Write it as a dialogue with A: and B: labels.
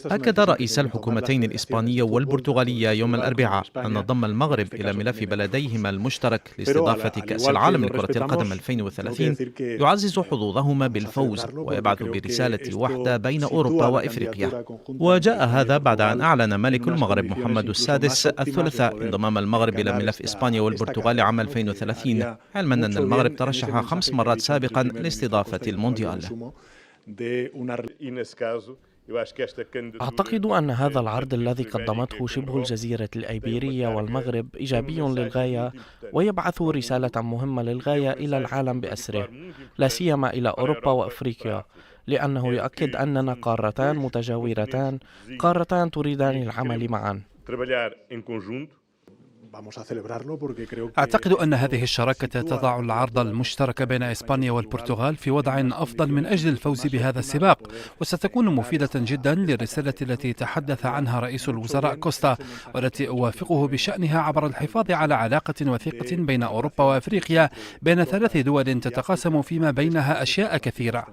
A: أكد رئيس الحكومتين الإسبانية والبرتغالية يوم الأربعاء أن ضم المغرب إلى ملف بلديهما المشترك لاستضافة كأس العالم لكرة القدم 2030 يعزز حظوظهما بالفوز ويبعث برسالة وحدة بين أوروبا وإفريقيا. وجاء هذا بعد أن أعلن ملك المغرب محمد السادس الثلاثاء انضمام المغرب إلى ملف إسبانيا والبرتغال عام 2030، علما أن المغرب ترشح 5 مرات سابقا لاستضافة المونديال.
B: أعتقد أن هذا العرض الذي قدمته شبه الجزيرة الأيبيرية والمغرب إيجابي للغاية، ويبعث رسالة مهمة للغاية إلى العالم بأسره، لا سيما إلى أوروبا وأفريقيا، لأنه يؤكد أننا قارتان متجاورتان، قارتان تريدان العمل معا.
C: أعتقد أن هذه الشراكة تضع العرض المشترك بين إسبانيا والبرتغال في وضع أفضل من أجل الفوز بهذا السباق، وستكون مفيدة جدا للرسالة التي تحدث عنها رئيس الوزراء كوستا، والتي أوافقه بشأنها عبر الحفاظ على علاقة وثيقة بين أوروبا وأفريقيا، بين 3 دول تتقاسم فيما بينها أشياء كثيرة.